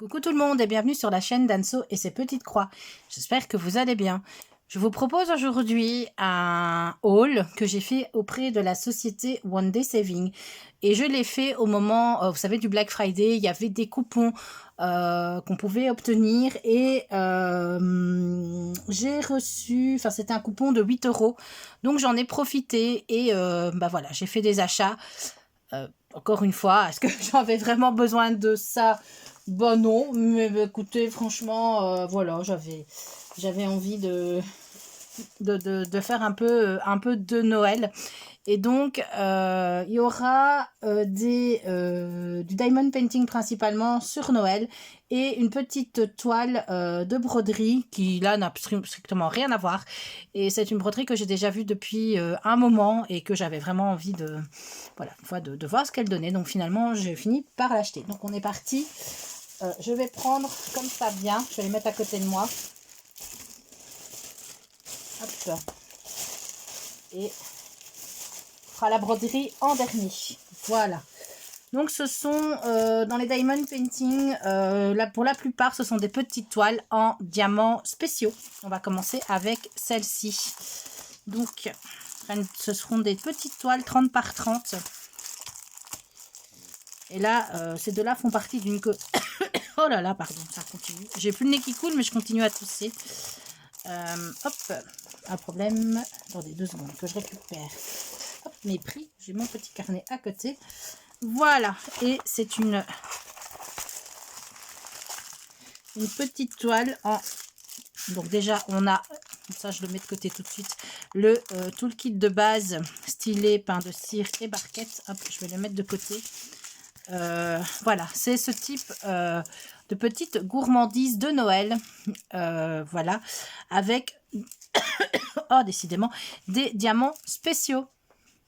Coucou tout le monde et bienvenue sur la chaîne d'Anso et ses petites croix. J'espère que vous allez bien. Je vous propose aujourd'hui un haul que j'ai fait auprès de la société One Day Saving. Et je l'ai fait au moment, vous savez, du Black Friday. Il y avait des coupons qu'on pouvait obtenir et j'ai reçu, enfin c'était un coupon de 8 €. Donc j'en ai profité et voilà, j'ai fait des achats. Encore une fois, est-ce que j'avais vraiment besoin de ça? Bah non, mais écoutez, franchement, voilà, j'avais envie de faire un peu de Noël. Et donc, il y aura du diamond painting principalement sur Noël et une petite toile de broderie qui là n'a strictement rien à voir. Et c'est une broderie que j'ai déjà vue depuis un moment et que j'avais vraiment envie de voir ce qu'elle donnait. Donc finalement, j'ai fini par l'acheter. Donc on est parti. Je vais prendre comme ça bien. Je vais les mettre à côté de moi. Hop. Et la broderie en dernier. Voilà. Donc ce sont dans les diamond painting, pour la plupart ce sont des petites toiles en diamants spéciaux. On va commencer avec celle-ci. Donc ce seront des petites toiles 30 par 30. Et là ces deux là font partie d'une oh là là, pardon, ça continue. J'ai plus le nez qui coule mais je continue à tousser. Hop, un problème. Attendez 2 secondes que je récupère. Hop, mes prix, j'ai mon petit carnet à côté. Voilà, et c'est une petite toile en... Donc déjà, on a, ça je le mets de côté tout de suite, tout le kit de base, stylet, pain de cire et barquette. Hop, je vais le mettre de côté. Voilà, c'est ce type de petite gourmandise de Noël. Voilà, avec, oh décidément, des diamants spéciaux.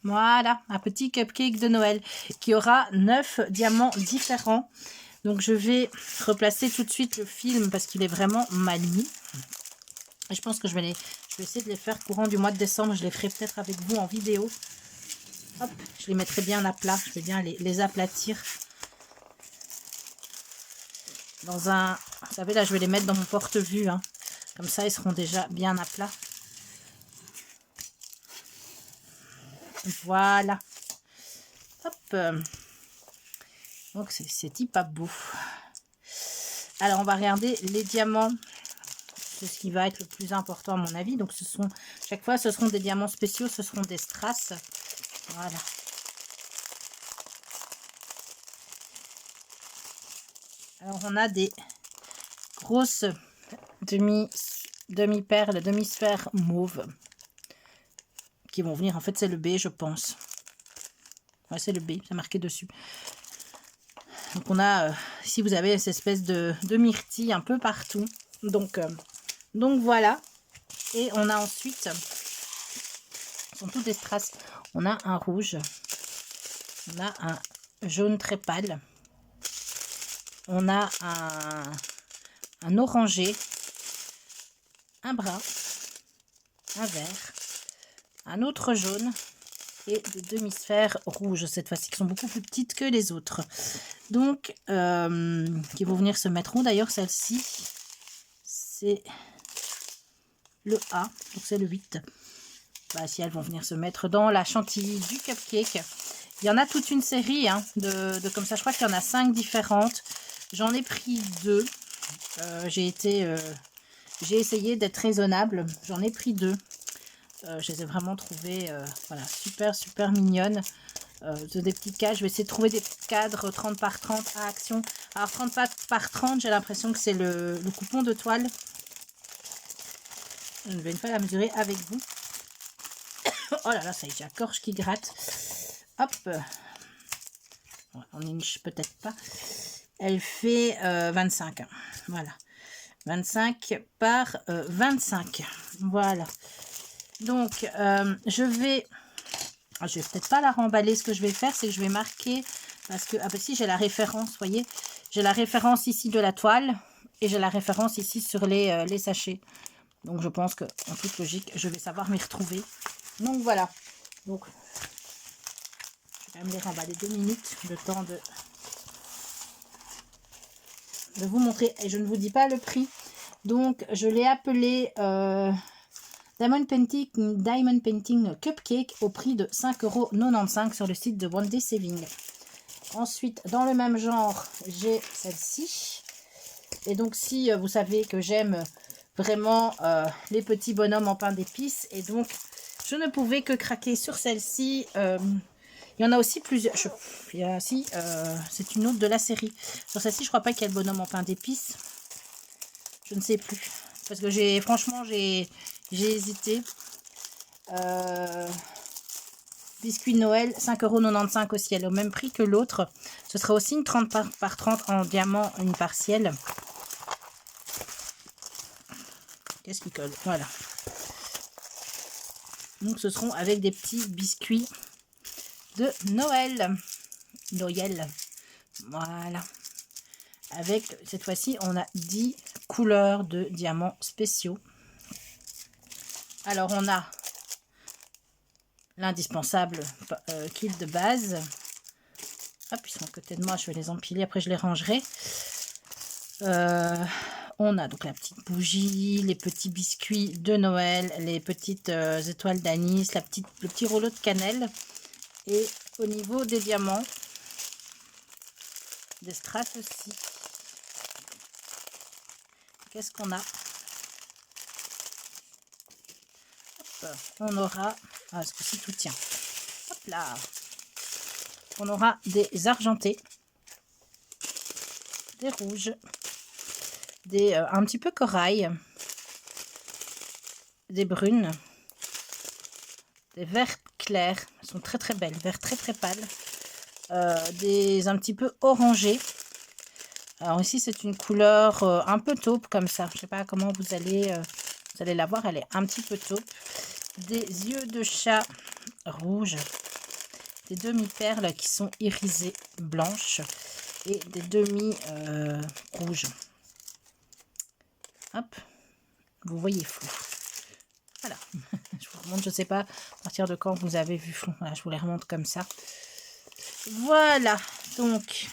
Voilà, un petit cupcake de Noël qui aura 9 diamants différents. Donc je vais replacer tout de suite le film parce qu'il est vraiment mal mis. Et je pense que je vais essayer de les faire courant du mois de décembre. Je les ferai peut-être avec vous en vidéo. Hop, je les mettrai bien à plat. Je vais bien les aplatir. Dans un... Vous savez, là, je vais les mettre dans mon porte-vue. Hein. Comme ça, ils seront déjà bien à plat. Voilà. Hop. Donc, c'est hyper beau. Alors, on va regarder les diamants. C'est ce qui va être le plus important à mon avis. Donc, chaque fois, ce seront des diamants spéciaux. Ce seront des strass. Voilà. Alors, on a des grosses demi-perles, demi-sphères mauve. Qui vont venir, en fait c'est le B je pense. Ouais, c'est le B, c'est marqué dessus. Donc on a, ici vous avez cette espèce de myrtille un peu partout. Donc voilà. Et on a ensuite, ce sont toutes des strass. On a un rouge. On a un jaune très pâle. On a un orangé. Un brun. Un vert. Un autre jaune et des demi-sphères rouges cette fois-ci qui sont beaucoup plus petites que les autres. Donc, qui vont venir se mettre où d'ailleurs celle-ci? C'est le A, donc c'est le 8. Bah, si elles vont venir se mettre dans la chantilly du cupcake. Il y en a toute une série hein, de comme ça. Je crois qu'il y en a 5 différentes. J'en ai pris 2. J'ai essayé d'être raisonnable. J'en ai pris 2. Je les ai vraiment trouvées voilà, super mignonnes. Des petits cadres. Je vais essayer de trouver des petits cadres 30 par 30 à Action. Alors 30 par 30, j'ai l'impression que c'est le coupon de toile. Je vais une fois la mesurer avec vous. Oh là là, ça y est, j'ai la gorge qui gratte. Hop. On niche peut-être pas. Elle fait 25. Voilà. 25 par 25. Voilà. Donc, je vais peut-être pas la remballer. Ce que je vais faire, c'est que je vais marquer, parce que, ah bah si, j'ai la référence, vous voyez, j'ai la référence ici de la toile, et j'ai la référence ici sur les sachets. Donc, je pense que, en toute logique, je vais savoir m'y retrouver. Donc, voilà. Donc, je vais quand même les remballer 2 minutes, le temps de de vous montrer. Et je ne vous dis pas le prix. Donc, je l'ai appelé Diamond Painting Cupcake au prix de 5,95 € sur le site de One Day Saving. Ensuite, dans le même genre, j'ai celle-ci. Et donc, si vous savez que j'aime vraiment les petits bonhommes en pain d'épices, et donc, je ne pouvais que craquer sur celle-ci. Il y en a aussi plusieurs. C'est une autre de la série. Sur celle-ci, je crois pas qu'il y a le bonhomme en pain d'épices. Je ne sais plus. Parce que franchement, j'ai hésité. Biscuit Noël, 5,95 € aussi. Elle est au même prix que l'autre. Ce sera aussi une 30 par 30 en diamant, une partielle. Qu'est-ce qui colle? Voilà. Donc, ce seront avec des petits biscuits de Noël. Voilà. Avec, cette fois-ci, on a 10 couleurs de diamants spéciaux. Alors, on a l'indispensable kit de base. Hop, ils sont à côté de moi, je vais les empiler, après je les rangerai. On a donc la petite bougie, les petits biscuits de Noël, les petites étoiles d'anis, le petit rouleau de cannelle. Et au niveau des diamants, des strass aussi. Qu'est-ce qu'on a? Hop, on aura... Ah, ce coup-ci tout tient. Hop là. On aura des argentés, des rouges, des un petit peu corail, des brunes, des verts clairs, elles sont très très belles, vert très très pâle, des un petit peu orangés. Alors ici c'est une couleur un peu taupe comme ça, je sais pas comment vous allez la voir, elle est un petit peu taupe. Des yeux de chat rouges, des demi-perles qui sont irisées blanches et des demi rouges. Hop, vous voyez flou. Voilà, je vous remonte, je ne sais pas à partir de quand vous avez vu flou. Voilà, je vous les remonte comme ça. Voilà, donc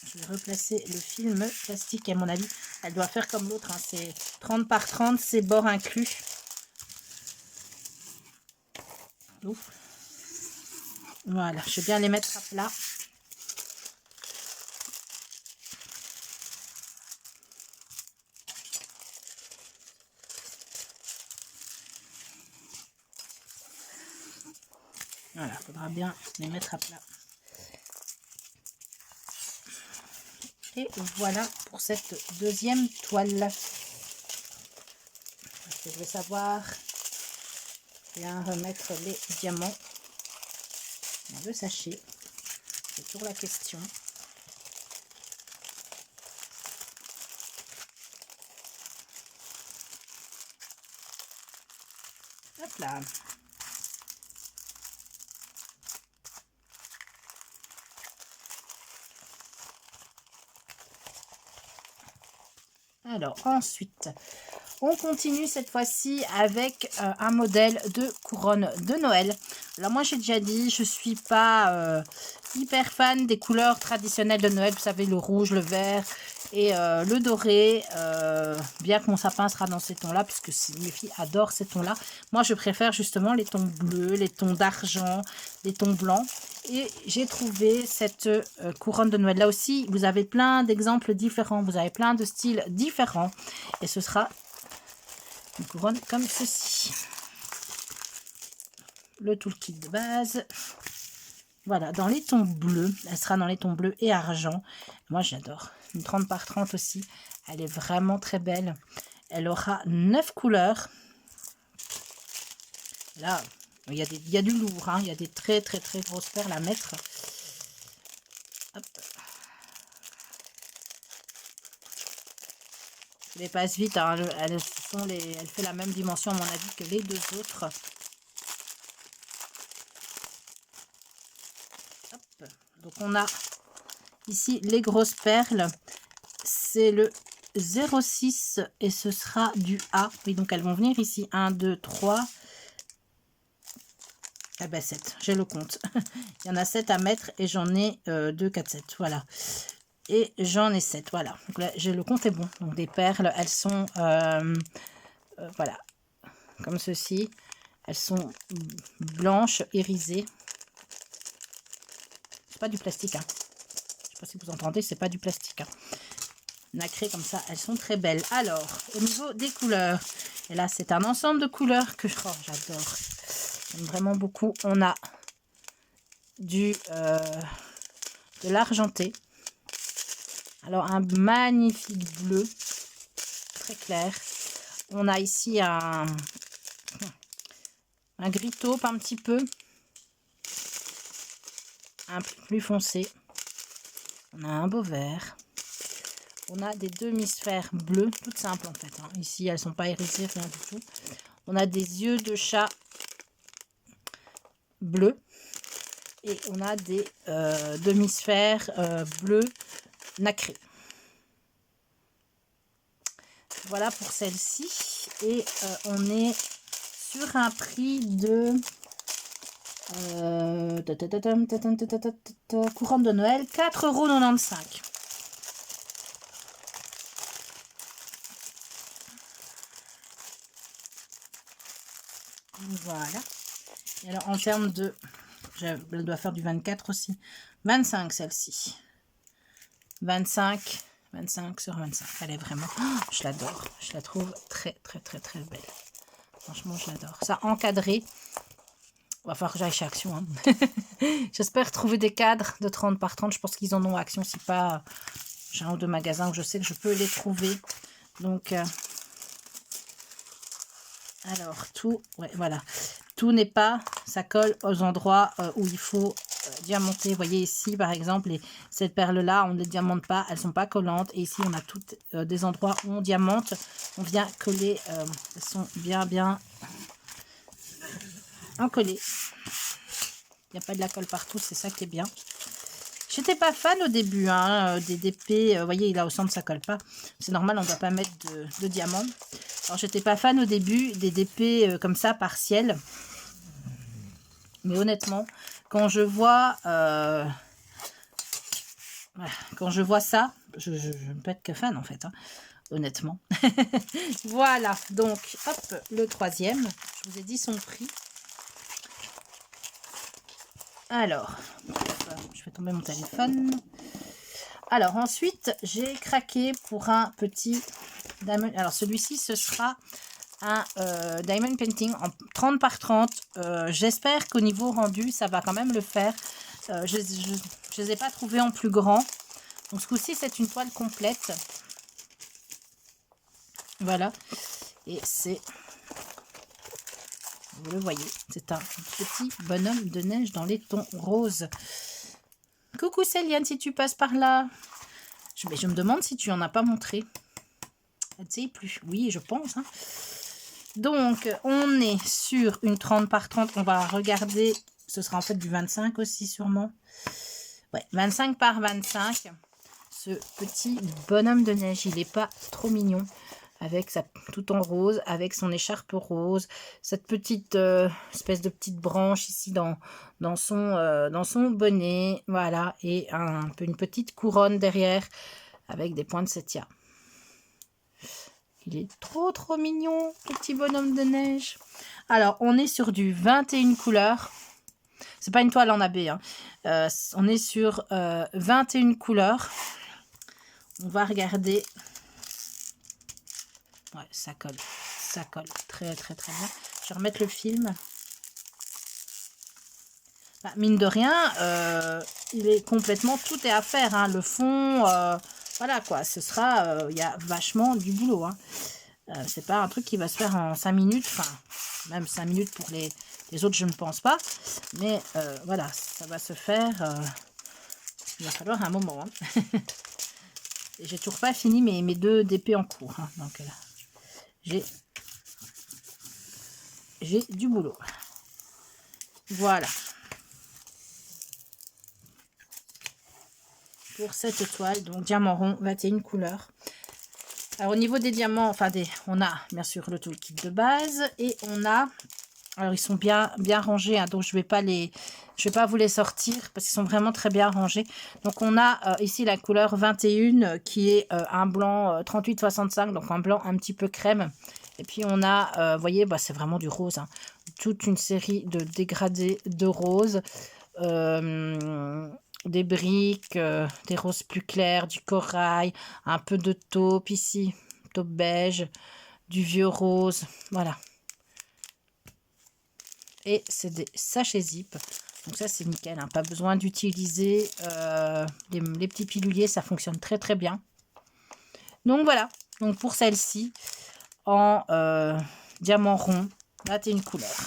je vais replacer le film plastique. À mon avis, elle doit faire comme l'autre, hein. C'est 30 par 30, c'est bord inclus. Ouf. Voilà, je vais bien les mettre à plat. Voilà, il faudra bien les mettre à plat. Et voilà pour cette deuxième toile. Je vais savoir bien remettre les diamants dans le sachet. C'est toujours la question. Hop là. Alors ensuite, on continue cette fois-ci avec un modèle de couronne de Noël. Alors moi j'ai déjà dit, je suis pas hyper fan des couleurs traditionnelles de Noël. Vous savez, le rouge, le vert et le doré. Bien que mon sapin sera dans ces tons-là, puisque mes filles adorent ces tons-là. Moi je préfère justement les tons bleus, les tons d'argent, les tons blancs. Et j'ai trouvé cette couronne de Noël. Là aussi, vous avez plein d'exemples différents. Vous avez plein de styles différents. Et ce sera une couronne comme ceci. Le toolkit de base. Voilà, dans les tons bleus. Elle sera dans les tons bleus et argent. Moi, j'adore. Une 30 par 30 aussi. Elle est vraiment très belle. Elle aura 9 couleurs. Là, il y a du lourd, hein. Il y a des très très très grosses perles à mettre. Hop. Je les passe vite, hein. Elle fait la même dimension à mon avis que les deux autres. Hop. Donc on a ici les grosses perles. C'est le 06 et ce sera du A. Oui, donc elles vont venir ici. 1, 2, 3. Ah ben 7, j'ai le compte. Il y en a 7 à mettre et j'en ai 2, 4, 7. Voilà. Et j'en ai 7. Voilà. Donc là, j'ai le compte est bon. Donc des perles, elles sont voilà, comme ceci. Elles sont blanches, irisées. C'est pas du plastique. Hein. Je sais pas si vous entendez, c'est pas du plastique. Hein. Nacrées comme ça, elles sont très belles. Alors, au niveau des couleurs, et là c'est un ensemble de couleurs que j'adore. J'aime vraiment beaucoup. On a de l'argenté. Alors un magnifique bleu, très clair. On a ici un gris taupe un petit peu. Un plus foncé. On a un beau vert. On a des demi-sphères bleues, toutes simples en fait. Hein. Ici, elles sont pas irisées, rien du tout. On a des yeux de chat bleus. Et on a des demi-sphères bleues nacrées. Voilà pour celle-ci. Et on est sur un prix de couronne de Noël, 4,95 €. Voilà. Et alors en termes de... Elle doit faire du 24 aussi. 25 celle-ci. 25 sur 25. Elle est vraiment... Oh, je l'adore. Je la trouve très très très très belle. Franchement, je l'adore. Ça encadré. Il va falloir que j'aille chez Action. Hein. J'espère trouver des cadres de 30 par 30. Je pense qu'ils en ont Action. Si pas, j'ai un ou deux magasins où je sais que je peux les trouver. Donc, alors, tout, ouais, voilà. Tout n'est pas, ça colle aux endroits où il faut diamanter. Vous voyez ici, par exemple, cette perle-là, on ne les diamante pas. Elles ne sont pas collantes. Et ici, on a toutes des endroits où on diamante. On vient coller. Elles sont bien encollées. Il n'y a pas de la colle partout, c'est ça qui est bien. J'étais pas fan au début hein, des DP. Vous voyez, là au centre, ça colle pas. C'est normal, on ne doit pas mettre de diamant. Alors, j'étais pas fan au début des DP comme ça, partiels. Mais honnêtement, quand je vois ça, je ne peux être que fan en fait. Hein, honnêtement. Voilà, donc, hop, le troisième. Je vous ai dit son prix. Alors, je fais tomber mon téléphone. Alors, ensuite, j'ai craqué pour un petit diamond. Alors, celui-ci, ce sera un diamond painting en 30 par 30. J'espère qu'au niveau rendu, ça va quand même le faire. Je ne les ai pas trouvés en plus grand. Donc, ce coup-ci, c'est une toile complète. Voilà. Et c'est... Vous le voyez, c'est un petit bonhomme de neige dans les tons roses. Coucou Céliane, si tu passes par là. Je me demande si tu en as pas montré. Elle ne sait plus. Oui, je pense. Hein. Donc, on est sur une 30 par 30. On va regarder. Ce sera en fait du 25 aussi sûrement. Ouais, 25 par 25. Ce petit bonhomme de neige, il n'est pas trop mignon. Avec sa tout en rose, avec son écharpe rose, cette petite espèce de petite branche ici dans son bonnet, voilà, et une petite couronne derrière avec des points de sepia. Il est trop mignon, le petit bonhomme de neige. Alors, on est sur du 21 couleurs. C'est pas une toile en AB, hein. On est sur 21 couleurs. On va regarder. Ouais, ça colle très bien. Je vais remettre le film. Bah, mine de rien, il est complètement, tout est à faire. Hein. Le fond, voilà quoi, ce sera, il y a vachement du boulot. Hein. C'est pas un truc qui va se faire en 5 minutes, enfin, même 5 minutes pour les autres, je ne pense pas. Mais voilà, ça va se faire, il va falloir un moment. Hein. Et j'ai toujours pas fini mes 2 DP en cours. Hein. Donc là. J'ai du boulot. Voilà. Pour cette toile, donc diamant rond, 21 couleurs. Alors au niveau des diamants, enfin on a bien sûr le toolkit de base et on a Alors, ils sont bien rangés, hein, donc je vais pas vous les sortir parce qu'ils sont vraiment très bien rangés. Donc, on a ici la couleur 21 qui est un blanc 38-65, donc un blanc un petit peu crème. Et puis, on a, vous voyez, bah, c'est vraiment du rose, hein, toute une série de dégradés de rose. Des briques, des roses plus claires, du corail, un peu de taupe ici, taupe beige, du vieux rose, voilà. Et c'est des sachets zip, donc ça c'est nickel, hein. Pas besoin d'utiliser les petits piluliers, ça fonctionne très très bien. Donc voilà, donc pour celle-ci, en diamant rond, 21 couleurs.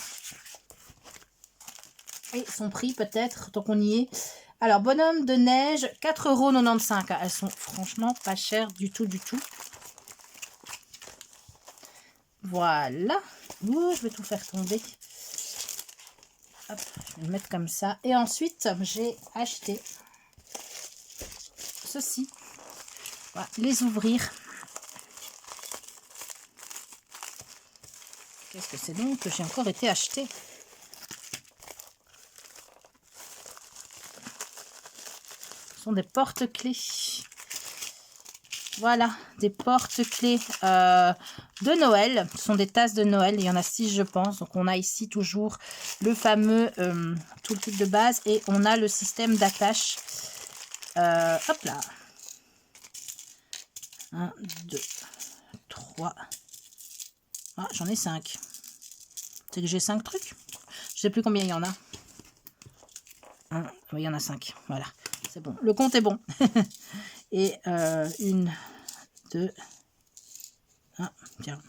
Et son prix peut-être, tant qu'on y est. Alors, bonhomme de neige, 4,95 €. Elles sont franchement pas chères du tout, du tout. Voilà. Ouh, je vais tout faire tomber. Hop, je vais le mettre comme ça. Et ensuite, j'ai acheté ceci. On va les ouvrir. Qu'est-ce que c'est donc que j'ai encore été acheté? Ce sont des porte-clés. Voilà, des porte-clés de Noël. Ce sont des tasses de Noël. Il y en a 6, je pense. Donc, on a ici toujours le fameux toolkit de base. Et on a le système d'attache. Hop là. 1, 2, 3. Ah, j'en ai 5. C'est que j'ai 5 trucs. Je sais plus combien il y en a. Oui, il y en a 5. Voilà, c'est bon. Le compte est bon. Et 1, 2. Ah, tiens.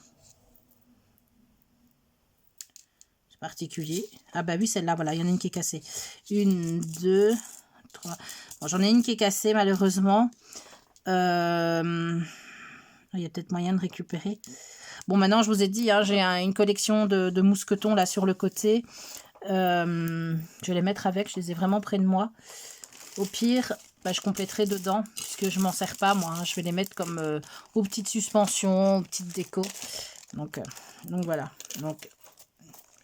C'est particulier. Ah bah oui, celle-là, voilà, il y en a une qui est cassée. 1, 2, 3. Bon, j'en ai une qui est cassée, malheureusement. Il y a peut-être moyen de récupérer. Bon, maintenant, je vous ai dit, hein, j'ai une collection de mousquetons là sur le côté. Je vais les mettre avec, je les ai vraiment près de moi. Au pire, bah, je compléterai dedans, puisque je m'en sers pas, moi. Hein. Je vais les mettre comme aux petites suspensions, aux petites décos. Donc voilà. Donc,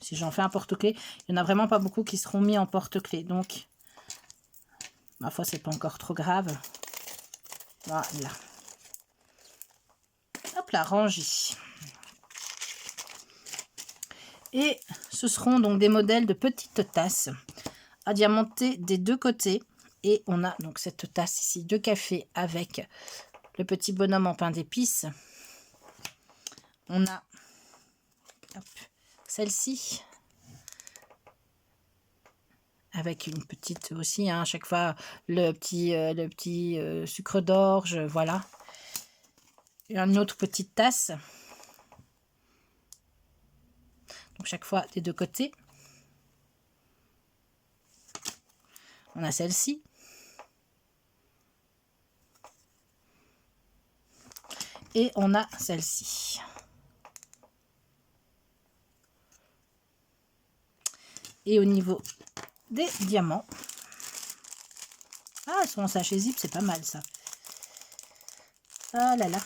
si j'en fais un porte-clés, il n'y en a vraiment pas beaucoup qui seront mis en porte-clés. Donc, ma foi, c'est pas encore trop grave. Voilà. Hop là, rangé. Et ce seront donc des modèles de petites tasses à diamanter des deux côtés. Et on a donc cette tasse ici de café avec le petit bonhomme en pain d'épices. On a celle-ci avec une petite aussi, hein, à chaque fois le petit sucre d'orge, voilà. Et une autre petite tasse. Donc chaque fois des deux côtés. On a celle-ci. Et on a celle-ci. Et au niveau des diamants. Ah, elles sont en sachet zip, c'est pas mal ça. Ah là là.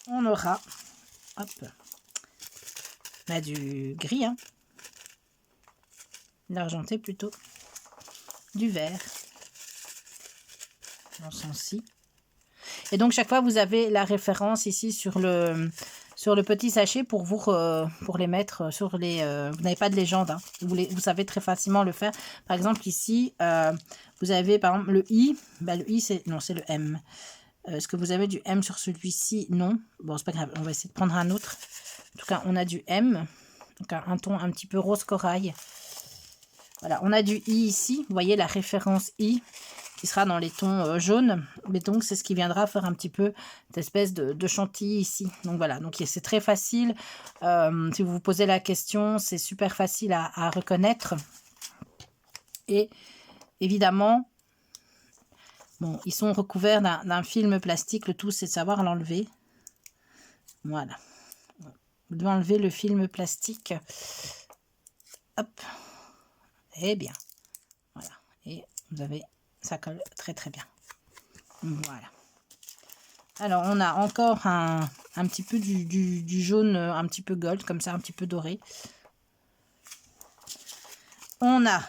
On aura hop, bah, du gris, hein. L'argenté plutôt. Du vert. Dans ce sens-ci. Et donc chaque fois vous avez la référence ici sur le petit sachet pour les mettre sur les... vous n'avez pas de légende, hein. Vous savez très facilement le faire. Par exemple ici, vous avez par exemple le I. Bah, le I c'est... Non, c'est le M. Est-ce que vous avez du M sur celui-ci? Non. Bon, c'est pas grave. On va essayer de prendre un autre. En tout cas, on a du M. Donc un ton un petit peu rose corail. Voilà, on a du I ici. Vous voyez la référence I qui sera dans les tons jaunes. Mais donc, c'est ce qui viendra faire un petit peu d'espèce de chantilly ici. Donc voilà, donc c'est très facile. Si vous vous posez la question, c'est super facile à reconnaître. Et évidemment, bon, ils sont recouverts d'un film plastique. Le tout, c'est de savoir l'enlever. Voilà. Vous devez enlever le film plastique. Hop. Et bien. Voilà. Et vous avez... Ça colle très très bien. Voilà. Alors, on a encore un petit peu du jaune, un petit peu gold, comme ça, un petit peu doré. On a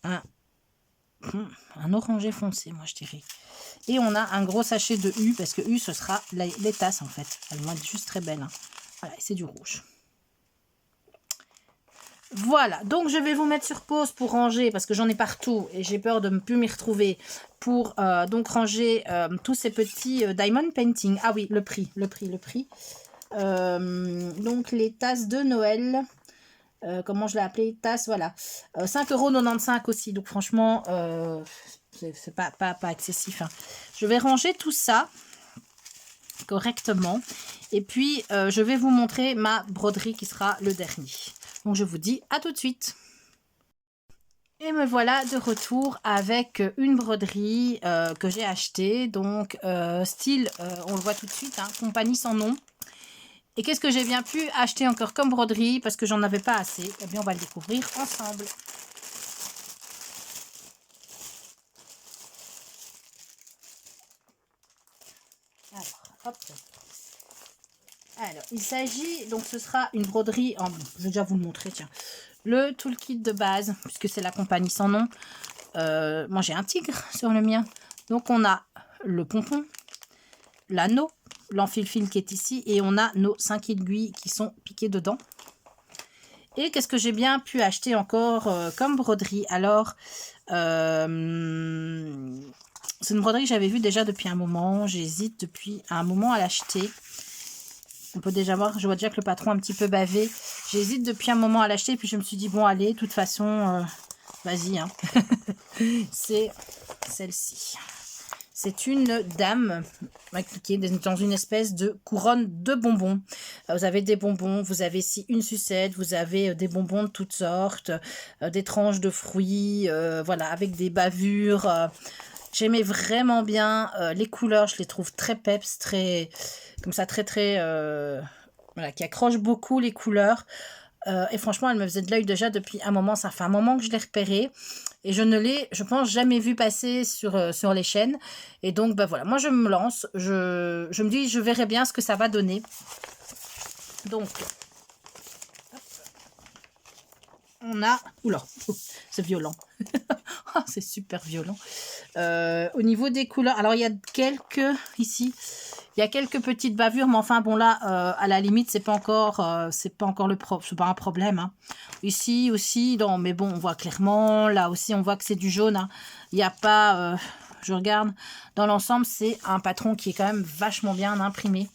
un orangé foncé, moi je dirais. Et on a un gros sachet de U, parce que U, ce sera les tasses, en fait. Elles vont être juste très belles. Hein. Voilà, c'est du rouge. Voilà, donc je vais vous mettre sur pause pour ranger, parce que j'en ai partout, et j'ai peur de ne plus m'y retrouver, pour donc ranger tous ces petits diamond painting. Ah oui, le prix. Donc les tasses de Noël... comment je l'ai appelé, tasse, voilà, 5,95 € aussi, donc franchement c'est pas excessif, hein. Je vais ranger tout ça correctement et puis je vais vous montrer ma broderie qui sera le dernier. Donc je vous dis à tout de suite. Et me voilà de retour avec une broderie que j'ai achetée, donc style, on le voit tout de suite, hein, compagnie sans nom. Et qu'est-ce que j'ai bien pu acheter encore comme broderie parce que j'en avais pas assez? Eh bien, on va le découvrir ensemble. Alors, hop. Alors, il s'agit, donc ce sera une broderie en... Je vais déjà vous le montrer, tiens. Le toolkit de base, puisque c'est la compagnie sans nom. Moi, j'ai un tigre sur le mien. Donc, on a le pompon, l'anneau, l'enfil-fil qui est ici. Et on a nos 5 aiguilles qui sont piquées dedans. Et qu'est-ce que j'ai bien pu acheter encore comme broderie? Alors, c'est une broderie que j'avais vue déjà depuis un moment. J'hésite depuis un moment à l'acheter. On peut déjà voir, je vois déjà que le patron est un petit peu bavé. J'hésite depuis un moment à l'acheter. Puis je me suis dit, bon, allez, de toute façon, vas-y. Hein. C'est celle-ci. C'est une dame qui est dans une espèce de couronne de bonbons. Vous avez des bonbons, vous avez ici une sucette, vous avez des bonbons de toutes sortes, des tranches de fruits, voilà, avec des bavures. J'aimais vraiment bien les couleurs, je les trouve très peps, très, comme ça, très, voilà, qui accrochent beaucoup les couleurs. Et franchement, elle me faisait de l'œil déjà depuis un moment. Ça fait un moment que je l'ai repérée. Et je ne l'ai, je pense, jamais vu passer sur les chaînes. Et donc, ben voilà, moi je me lance. Je me dis, je verrai bien ce que ça va donner. Donc, on a... Oula, c'est violent. C'est super violent. Au niveau des couleurs, alors il y a quelques, ici... Il y a quelques petites bavures, mais enfin, bon, là, à la limite, c'est pas encore c'est pas un problème. Hein. Ici aussi, non, mais bon, on voit clairement. Là aussi, on voit que c'est du jaune. Hein. Il n'y a pas, je regarde, dans l'ensemble, c'est un patron qui est quand même vachement bien imprimé.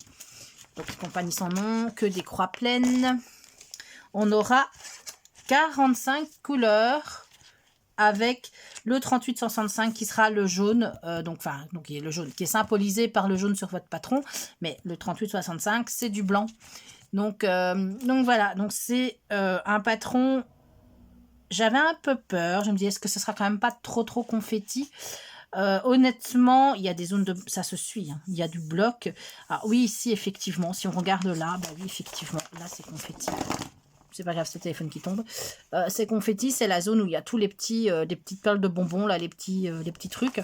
Donc, compagnie sans nom, que des croix pleines. On aura 45 couleurs. Avec le 3865 qui sera le jaune, donc qui est le jaune, qui est symbolisé par le jaune sur votre patron, mais le 3865 c'est du blanc. Donc voilà, donc c'est un patron. J'avais un peu peur, je me dis est-ce que ce sera quand même pas trop confetti. Honnêtement, il y a des zones de... Ça se suit, hein, il y a du bloc. Alors oui, ici effectivement, si on regarde là, bah oui effectivement, là c'est confetti. C'est pas grave, c'est le téléphone qui tombe. C'est confetti, c'est la zone où il y a tous les petits, des petites perles de bonbons, là, les petits trucs.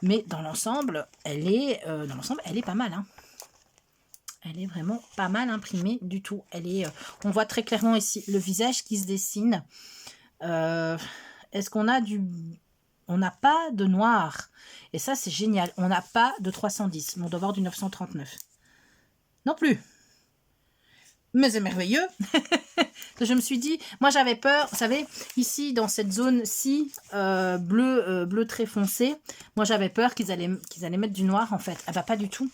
Mais dans l'ensemble, elle est pas mal. Hein. Elle est vraiment pas mal imprimée du tout. Elle est, on voit très clairement ici le visage qui se dessine. Est-ce qu'on a du... On n'a pas de noir. Et ça, c'est génial. On n'a pas de 310, mais on doit avoir du 939. Non plus. Mais c'est merveilleux. Je me suis dit, moi j'avais peur, vous savez, ici dans cette zone-ci, bleu très foncé, moi j'avais peur qu'ils allaient mettre du noir en fait. Ah bah pas du tout.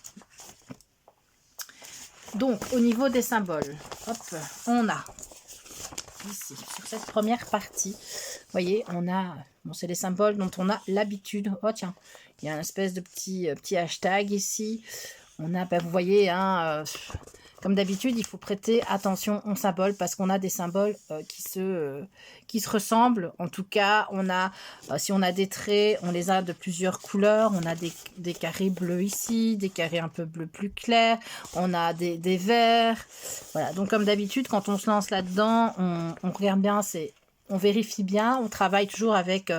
Donc au niveau des symboles, hop, on a ici, sur cette première partie, vous voyez, on a, bon c'est les symboles dont on a l'habitude. Oh tiens, il y a une espèce de petit hashtag ici. On a, ben, vous voyez, hein, comme d'habitude, il faut prêter attention aux symboles parce qu'on a des symboles qui se ressemblent. En tout cas, on a, si on a des traits, on les a de plusieurs couleurs. On a des carrés bleus ici, des carrés un peu bleu plus clairs. On a des verts. Voilà, donc comme d'habitude, quand on se lance là-dedans, on regarde bien, on vérifie bien. On travaille toujours avec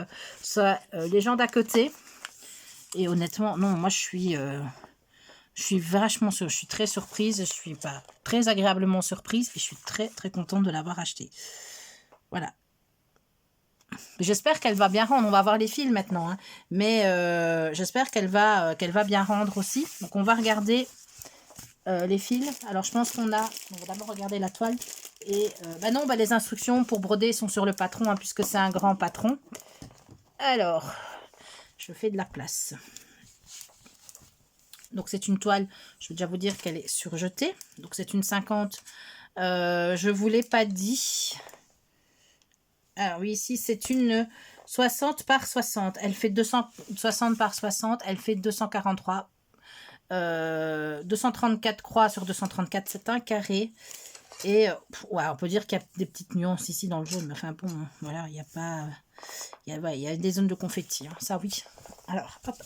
les gens d'à côté. Et honnêtement, non, moi je suis vachement, je suis très surprise, je suis pas très agréablement surprise et je suis très très contente de l'avoir acheté. Voilà. J'espère qu'elle va bien rendre. On va voir les fils maintenant, hein. Mais j'espère qu'elle va bien rendre aussi. Donc on va regarder les fils. Alors je pense on va d'abord regarder la toile. Et bah non, bah les instructions pour broder sont sur le patron, hein, puisque c'est un grand patron. Alors, je fais de la place. Donc c'est une toile, je vais déjà vous dire qu'elle est surjetée. Donc c'est une 50. Je ne vous l'ai pas dit. Alors oui, ici c'est une 60 par 60. Elle fait 260 par 60. Elle fait 243. 234 croix sur 234. C'est un carré. Et ouais, on peut dire qu'il y a des petites nuances ici dans le jaune. Mais enfin bon, voilà, il n'y a pas... Il y a des zones de confetti. Hein, ça oui. Alors, hop.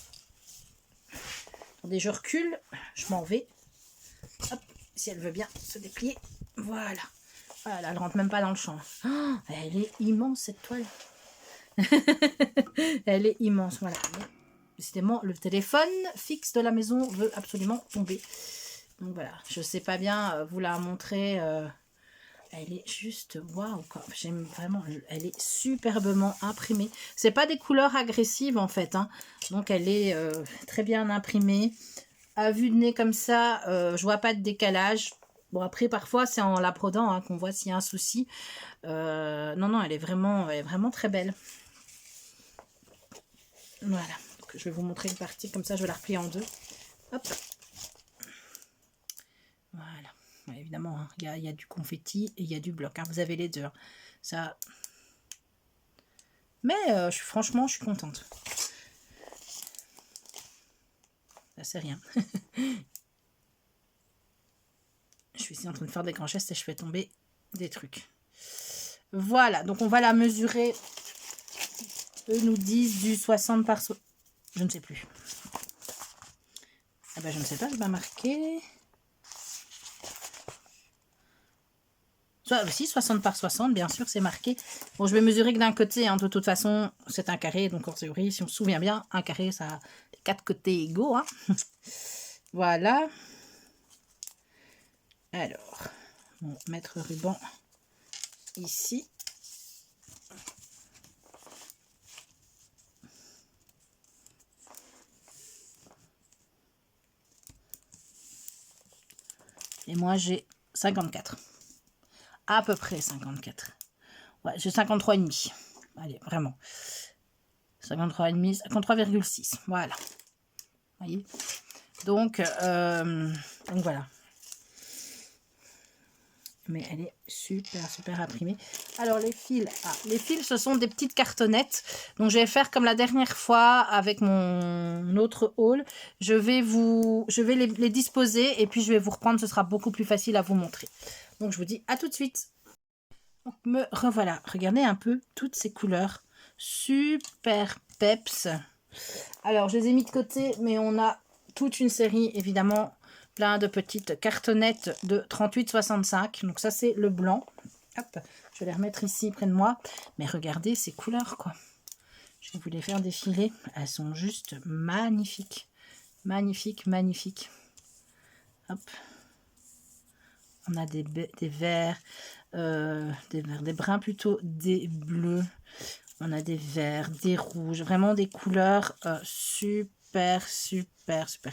Attendez, je recule. Je m'en vais. Hop, si elle veut bien se déplier. Voilà. Voilà, elle rentre même pas dans le champ. Oh, elle est immense cette toile. Elle est immense, voilà. Décidément, le téléphone fixe de la maison veut absolument tomber. Donc voilà, je sais pas bien vous la montrer. Elle est juste waouh, quoi. J'aime vraiment. Elle est superbement imprimée. C'est pas des couleurs agressives en fait, hein. Donc elle est très bien imprimée. À vue de nez comme ça, je vois pas de décalage. Bon, après, parfois, c'est en la brodant hein, qu'on voit s'il y a un souci. Non, non, elle est vraiment très belle. Voilà. Donc, je vais vous montrer une partie. Comme ça, je vais la replier en deux. Hop. Voilà. Ouais, évidemment, hein, il y a du confetti et il y a du bloc. Hein. Vous avez les deux. Hein. Ça... Mais franchement, je suis contente. Ça, c'est rien. Je suis ici en train de faire des grands gestes et je fais tomber des trucs. Voilà, donc on va la mesurer. Eux nous disent du 60 par... Je ne sais plus. Ah ben je ne sais pas, je vais marquer. Si, 60 par 60, bien sûr, c'est marqué. Bon, je vais mesurer que d'un côté, hein, de toute façon, c'est un carré. Donc en théorie, si on se souvient bien, un carré, ça a 4 côtés égaux. Hein. Voilà. Alors, on va mettre le ruban ici. Et moi, j'ai 54. À peu près 54. Ouais, j'ai 53,5. Allez, vraiment. 53,5, 53,6. Voilà. Vous voyez? Donc voilà. Mais elle est super imprimée. Alors les fils, les fils ce sont des petites cartonnettes. Donc je vais faire comme la dernière fois avec mon autre haul. Je vais les disposer et puis je vais vous reprendre. Ce sera beaucoup plus facile à vous montrer. Donc je vous dis à tout de suite. Donc me revoilà. Regardez un peu toutes ces couleurs. Super peps. Alors je les ai mis de côté, mais on a toute une série évidemment. Plein de petites cartonnettes de 38,65. Donc ça, c'est le blanc. Hop, je vais les remettre ici près de moi. Mais regardez ces couleurs, quoi. Je vais vous les faire défiler. Elles sont juste magnifiques. Magnifiques, magnifiques. Hop. On a des verts, des bruns plutôt, des bleus. On a des verts, des rouges. Vraiment des couleurs super peps.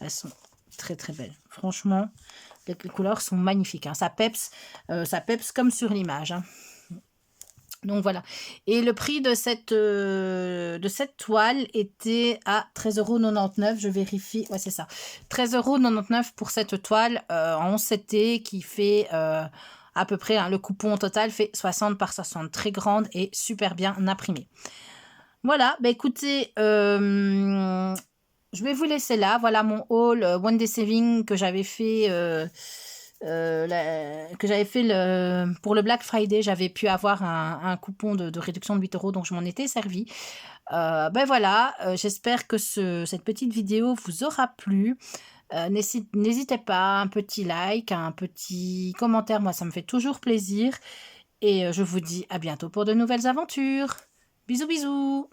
Elles sont très belle. Franchement, les couleurs sont magnifiques. Hein. Ça peps comme sur l'image. Hein. Donc voilà. Et le prix de cette toile était à 13,99 €. Je vérifie. Ouais, c'est ça. 13,99 € pour cette toile en 11 qui fait à peu près, hein, le coupon total fait 60 par 60. Très grande et super bien imprimée. Voilà. Bah écoutez... je vais vous laisser là. Voilà mon haul One Day Saving que j'avais fait, pour le Black Friday. J'avais pu avoir un coupon de réduction de 8 €, donc je m'en étais servi. Ben voilà, j'espère que cette petite vidéo vous aura plu. N'hésitez pas, un petit like, un petit commentaire, moi ça me fait toujours plaisir. Et je vous dis à bientôt pour de nouvelles aventures. Bisous bisous.